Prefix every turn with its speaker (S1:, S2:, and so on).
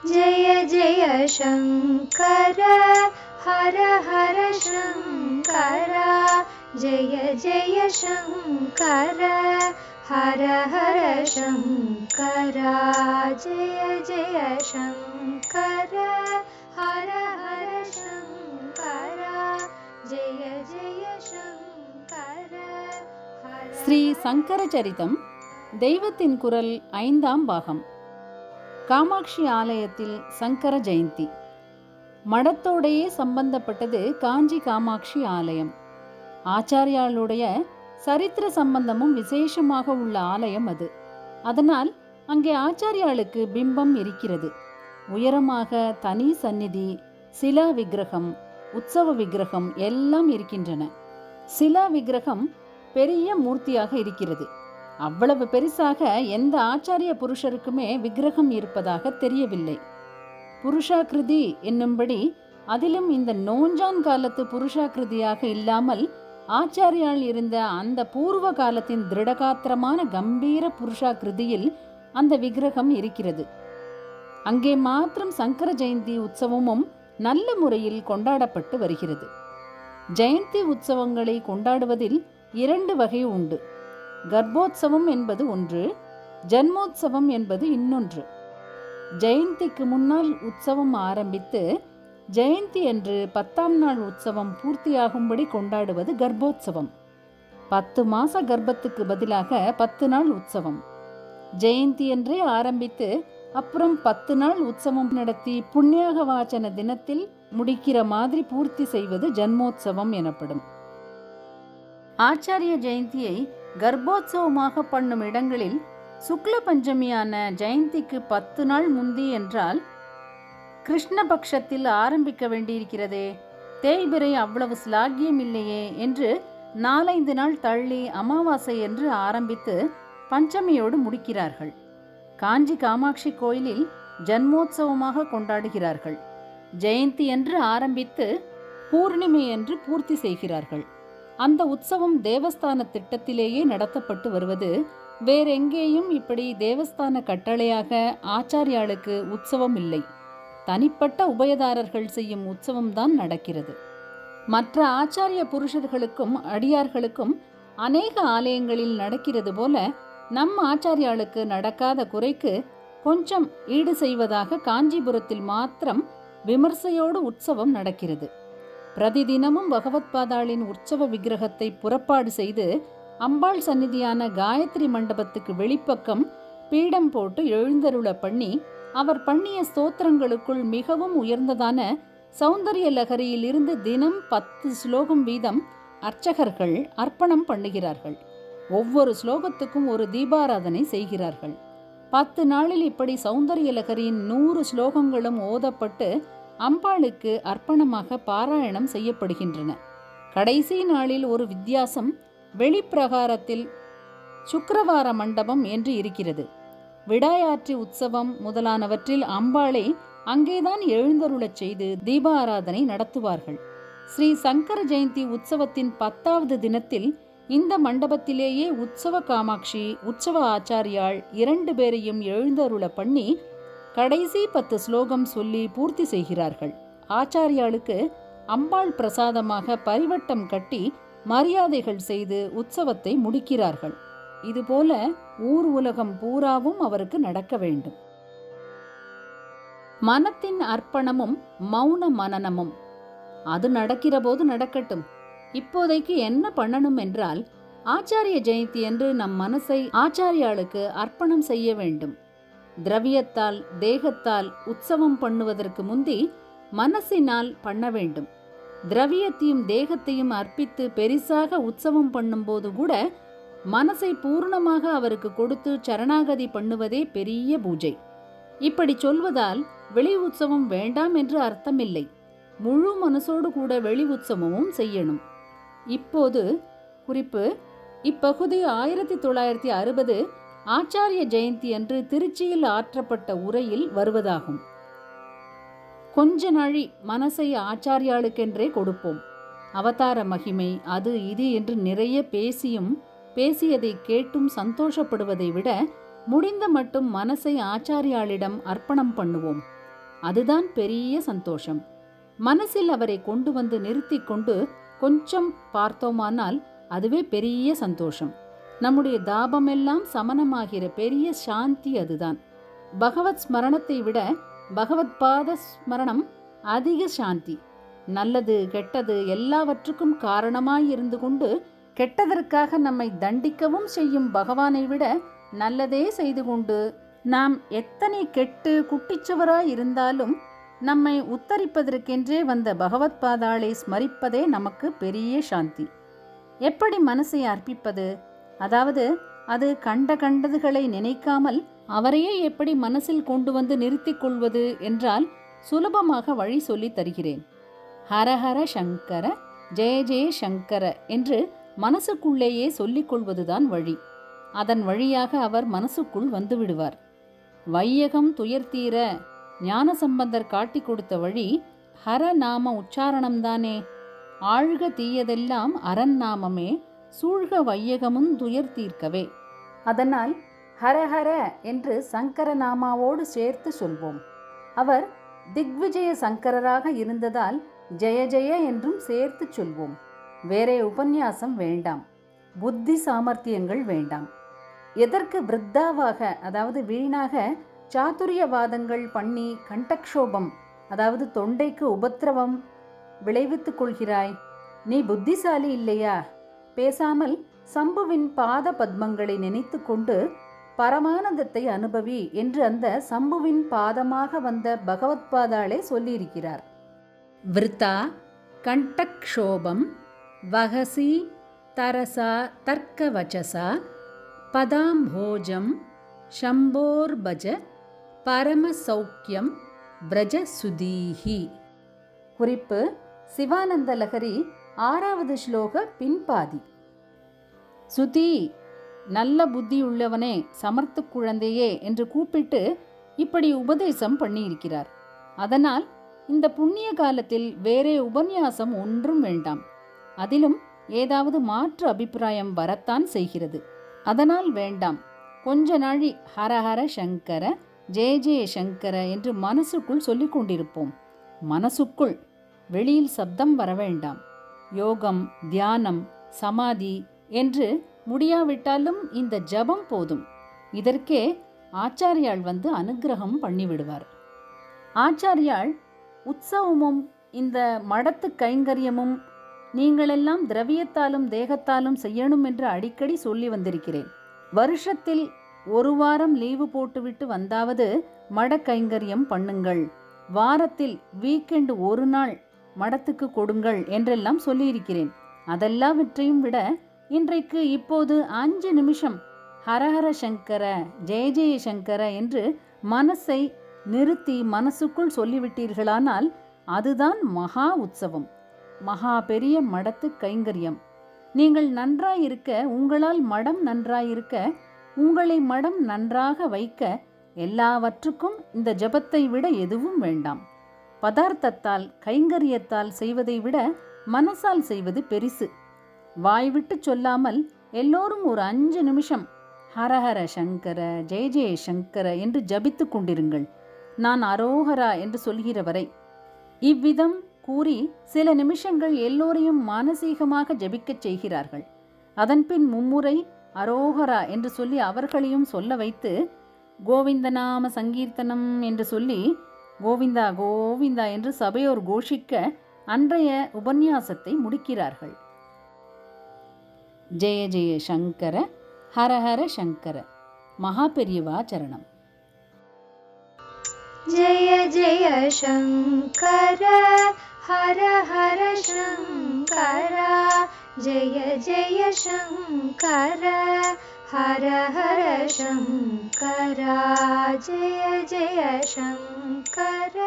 S1: जय जय शङ्कर हर हर शङ्कर जय जय शङ्कर हर हर शङ्कर जय जय शङ्कर हर हर शङ्कर जय जय शङ्कर
S2: ஸ்ரீ சங்கர சரிதம் தெய்வத்தின் குரல் 5ஆம் பாகம். காமாட்சி ஆலயத்தில் சங்கர ஜெயந்தி. மடத்தோடையே சம்பந்தப்பட்டது காஞ்சி காமாட்சி ஆலயம். ஆச்சாரியாளுடைய சரித்திர சம்பந்தமும் விசேஷமாக உள்ள ஆலயம் அது. அதனால் அங்கே ஆச்சாரியாளுக்கு பிம்பம் இருக்கிறது. உயரமாக தனி சந்நிதி, சிலா விக்கிரகம், உற்சவ விக்கிரகம் எல்லாம் இருக்கின்றன. சிலா விக்கிரகம் பெரிய மூர்த்தியாக இருக்கிறது. அவ்வளவு பெருசாக எந்த ஆச்சாரிய புருஷருக்குமே விக்கிரகம் இருப்பதாக தெரியவில்லை. புருஷாக்கிருதி என்னும்படி அதிலும் இந்த நோஞ்சான் காலத்து புருஷாக்கிருதியாக இல்லாமல் ஆச்சாரியால் இருந்த அந்த பூர்வ காலத்தின் திருடகாத்திரமான கம்பீர புருஷாக்கிருதியில் அந்த விக்கிரகம் இருக்கிறது. அங்கே மாத்திரம் சங்கர ஜெயந்தி உற்சவமும் நல்ல முறையில் கொண்டாடப்பட்டு வருகிறது. ஜெயந்தி உற்சவங்களை கொண்டாடுவதில் 2 வகை உண்டு. கர்ப்போத்சவம் என்பது ஒன்று, ஜன்மோத்சவம் என்பது இன்னொன்று. ஜெயந்திக்கு முன்னால் உற்சவம் ஆரம்பித்து ஜெயந்தி என்று 10ஆம் நாள் உற்சவம் பூர்த்தியாகும்படி கொண்டாடுவது கர்ப்போத்சவம். 10 மாச கர்ப்பத்துக்கு பதிலாக 10 நாள் உற்சவம். ஜெயந்தி என்றே ஆரம்பித்து அப்புறம் 10 நாள் உற்சவம் நடத்தி புண்ணியாக வாசன தினத்தில் முடிக்கிற மாதிரி பூர்த்தி செய்வது ஜன்மோத்சவம் எனப்படும். ஆச்சாரிய ஜெயந்தியை கர்ப்போத்சவமாக பண்ணும் இடங்களில் சுக்ல பஞ்சமியான ஜெயந்திக்கு 10 நாள் முந்தி என்றால் கிருஷ்ணபக்ஷத்தில் ஆரம்பிக்க வேண்டியிருக்கிறதே, தேய்பிரை அவ்வளவு ஸ்லாகியம் இல்லையே என்று 4-5 நாள் தள்ளி அமாவாசை என்று ஆரம்பித்து பஞ்சமியோடு முடிக்கிறார்கள். காஞ்சி காமாட்சி கோயிலில் ஜன்மோத்சவமாக கொண்டாடுகிறார்கள். ஜெயந்தி என்று ஆரம்பித்து பூர்ணிமை என்று பூர்த்தி செய்கிறார்கள். அந்த உற்சவம் தேவஸ்தான திட்டத்திலேயே நடத்தப்பட்டு வருவது. வேறெங்கேயும் இப்படி தேவஸ்தான கட்டளையாக ஆச்சாரியாளுக்கு உற்சவம் இல்லை. தனிப்பட்ட உபயதாரர்கள் செய்யும் உற்சவம்தான் நடக்கிறது. மற்ற ஆச்சாரிய புருஷர்களுக்கும் அடியார்களுக்கும் அநேக ஆலயங்களில் நடக்கிறது போல நம் ஆச்சாரியாளுக்கு நடக்காத குறைக்கு கொஞ்சம் ஈடு செய்வதாக காஞ்சிபுரத்தில் மாத்திரம் விமர்சையோடு உற்சவம் நடக்கிறது. பிரதிதினமும் பகவத் பாதாளின் உற்சவ விக்கிரகத்தை புறப்பாடு செய்து அம்பாள் சந்நிதியான காயத்ரி மண்டபத்துக்கு வெளிப்பக்கம் பீடம் போட்டு எழுந்தருள பண்ணி அவர் பண்ணிய ஸ்தோத்திரங்களுக்குள் மிகவும் உயர்ந்ததான சௌந்தரிய லகரியில் இருந்து தினம் 10 ஸ்லோகம் வீதம் அர்ச்சகர்கள் அர்ப்பணம் பண்ணுகிறார்கள். ஒவ்வொரு ஸ்லோகத்துக்கும் ஒரு தீபாராதனை செய்கிறார்கள். 10 நாளில் இப்படி சௌந்தரிய லகரியின் 100 ஸ்லோகங்களும் ஓதப்பட்டு அம்பாளுக்கு அர்ப்பணமாக பாராயணம் செய்யப்படுகின்றன. கடைசி நாளில் ஒரு வித்தியாசம். வெளிப்பிரகாரத்தில் சுக்கிரவார மண்டபம் என்று இருக்கிறது. விடாயாற்றி உற்சவம் முதலானவற்றில் அம்பாளை அங்கேதான் எழுந்தருளச் செய்து தீபாராதனை நடத்துவார்கள். ஸ்ரீ சங்கர ஜெயந்தி உற்சவத்தின் 10வது தினத்தில் இந்த மண்டபத்திலேயே உற்சவ காமாட்சி, உற்சவ ஆச்சாரியாள் 2 பேரையும் எழுந்தருள பண்ணி கடைசி 10 ஸ்லோகம் சொல்லி பூர்த்தி செய்கிறார்கள். ஆச்சாரியாளுக்கு அம்பாள் பிரசாதமாக பரிவட்டம் கட்டி மரியாதைகள் செய்து உற்சவத்தை முடிக்கிறார்கள். இதுபோல ஊர் உலகம் பூராவும் அவருக்கு நடக்க வேண்டும். மனத்தின் அர்ப்பணமும் மௌன மனனமும் அது நடக்கிற போது நடக்கட்டும். இப்போதைக்கு என்ன பண்ணணும் என்றால், ஆச்சாரிய ஜெயந்தி என்று நம் மனசை ஆச்சாரியாளுக்கு அர்ப்பணம் செய்ய வேண்டும். திரவியத்தால் தேகத்தால் உற்சவம் பண்ணுவதற்கு முந்தி மனசினால் பண்ண வேண்டும். திரவியத்தையும் தேகத்தையும் அர்ப்பித்து பெரிசாக உற்சவம் பண்ணும்போது கூட மனசை பூர்ணமாக அவருக்கு கொடுத்து சரணாகதி பண்ணுவதே பெரிய பூஜை. இப்படி சொல்வதால் வெளி உற்சவம் வேண்டாம் என்று அர்த்தமில்லை. முழு மனசோடு கூட வெளி உற்சவமும் செய்யணும். இப்போது குறிப்பு: இப்பகுதி 1960 ஆச்சாரிய ஜெயந்தி அன்று திருச்சியில் ஆற்றப்பட்ட உரையில் வருவதாகும். கொஞ்ச நாழி மனசை ஆச்சாரியாளுக்கென்றே கொடுப்போம். அவதார மகிமை அது இது என்று நிறைய பேசியதை கேட்டும் சந்தோஷப்படுவதை விட முடிந்த மட்டும் மனசை ஆச்சாரியாளிடம் அர்ப்பணம் பண்ணுவோம். அதுதான் பெரிய சந்தோஷம். மனசில் அவரை கொண்டு வந்து நிறுத்தி கொண்டு கொஞ்சம் பார்த்தோமானால் அதுவே பெரிய சந்தோஷம். நம்முடைய தாபமெல்லாம் சமனமாகிற பெரிய சாந்தி அதுதான். பகவத் ஸ்மரணத்தை விட பகவத் பாத ஸ்மரணம் அதிக சாந்தி. நல்லது கெட்டது எல்லாவற்றுக்கும் காரணமாயிருந்து கொண்டு கெட்டதற்காக நம்மை தண்டிக்கவும் செய்யும் பகவானை விட நல்லதே செய்து கொண்டு நாம் எத்தனை கெட்டு குட்டிச்சுவராய் இருந்தாலும் நம்மை உத்தரிப்பதற்கென்றே வந்த பகவத் பாதாளை ஸ்மரிப்பதே நமக்கு பெரிய சாந்தி. எப்படி மனசை அர்ப்பிப்பது? அதாவது அது கண்டதுகளை நினைக்காமல் அவரையே எப்படி மனசில் கொண்டு வந்து நிறுத்திக் கொள்வது என்றால் சுலபமாக வழி சொல்லி தருகிறேன். ஹரஹர சங்கர ஜெய ஜெய சங்கர என்று மனசுக்குள்ளேயே சொல்லிக் கொள்வதுதான் வழி. அதன் வழியாக அவர் மனசுக்குள் வந்து விடுவார். வையகம் துயர்த்தீர ஞானசம்பந்தர் காட்டி கொடுத்த வழி ஹர நாம உச்சாரணம்தானே. ஆழ்க தீயதெல்லாம் அரண் நாமமே, சூழ்க வையகமும் துயர் தீர்க்கவே. அதனால் ஹரஹர என்று சங்கர நாமாவோடு சேர்த்து சொல்வோம். அவர் திக்விஜய சங்கரராக இருந்ததால் ஜெய ஜெய என்றும் சேர்த்து சொல்வோம். வேறே உபன்யாசம் வேண்டாம், புத்தி சாமர்த்தியங்கள் வேண்டாம். எதற்கு விருத்தாவாக, அதாவது வீணாக சாதுரியவாதங்கள் பண்ணி கண்டக்ஷோபம், அதாவது தொண்டைக்கு உபத்திரவம் விளைவித்துக் கொள்கிறாய்? நீ புத்திசாலி இல்லையா? பேசாமல் சம்புவின் பாத பத்மங்களை நினைத்து கொண்டு பரமானந்தத்தை அனுபவி என்று அந்த சம்புவின் பாதமாக வந்த பகவத் பாதாளே சொல்லியிருக்கிறார். விருத்தா கண்டக்ஷோபம் வகசி தரசா தர்க்கவச்சசா பதாம்போஜம் சம்போர்பஜ பரமசௌக்கியம் பிரஜ சுதீஹி. குறிப்பு: சிவானந்த லகரி 6வது ஸ்லோக பின்பாதி. சுதி, நல்ல புத்தியுள்ளவனே, சமர்த்த குழந்தையே என்று கூப்பிட்டு இப்படி உபதேசம் பண்ணியிருக்கிறார். அதனால் இந்த புண்ணிய காலத்தில் வேறே உபன்யாசம் ஒன்றும் வேண்டாம். அதிலும் ஏதாவது மாற்று அபிப்பிராயம் வரத்தான் செய்கிறது. அதனால் வேண்டாம். கொஞ்ச நாழி ஹரஹர சங்கர ஜெய ஜெய சங்கர என்று மனசுக்குள் சொல்லிக் கொண்டிருப்போம். மனசுக்குள், வெளியில் சப்தம் வர வேண்டாம். யோகம், தியானம், சமாதி என்று முடியாவிட்டாலும் இந்த ஜபம் போதும். இதற்கே ஆச்சாரியாள் வந்து அனுக்கிரகம் பண்ணிவிடுவார். ஆச்சாரியாள் உற்சவமும் இந்த மடத்து கைங்கரியமும் நீங்களெல்லாம் திரவியத்தாலும் தேகத்தாலும் செய்யணும் என்று அடிக்கடி சொல்லி வந்திருக்கிறேன். வருஷத்தில் 1 வாரம் லீவு போட்டுவிட்டு வந்தாவது மட கைங்கரியம் பண்ணுங்கள், வாரத்தில் வீக்கெண்ட் 1 நாள் மடத்துக்கு கொடுங்கள் என்றெல்லாம் சொல்லியிருக்கிறேன். அதெல்லாவற்றையும் விட இன்றைக்கு இப்போது 5 நிமிஷம் ஹரஹர சங்கர ஜெய ஜெய சங்கர என்று மனசை நிறுத்தி மனசுக்குள் சொல்லிவிட்டீர்களானால் அதுதான் மகா உற்சவம், மகா பெரிய மடத்து கைங்கரியம். நீங்கள் நன்றாயிருக்க, உங்களால் மடம் நன்றாயிருக்க, உங்களை மடம் நன்றாக வைக்க எல்லாவற்றுக்கும் இந்த ஜபத்தை விட எதுவும் வேண்டாம். பதார்த்தத்தால் கைங்கரியத்தால் செய்வதை விட மனசால் செய்வது பெரிசு. வாய்விட்டு சொல்லாமல் எல்லோரும் ஒரு 5 நிமிஷம் ஹரஹர சங்கர ஜெய ஜெய சங்கர என்று ஜபித்து கொண்டிருங்கள், நான் அரோஹரா என்று சொல்கிற வரை. இவ்விதம் கூறி சில நிமிஷங்கள் எல்லோரையும் மானசீகமாக ஜபிக்கச் செய்கிறார்கள். அதன்பின் மும்முறை அரோஹரா என்று சொல்லி அவர்களையும் சொல்ல வைத்து கோவிந்தநாம சங்கீர்த்தனம் என்று சொல்லி கோவிந்தா கோவிந்தா என்று சபையோர் கோஷிக்க அன்றைய உபன்யாசத்தை முடிக்கிறார்கள். ஜெய ஜெய சங்கர ஹரஹர சங்கர. மகா பெரியவா சரணம்.
S1: ஜெய ஜெய சங்கர ஹர ஹர சங்கர ஜெய ஜெய சங்கர ஹர ஹர சங்கர ஜெய ஜெய சங்கர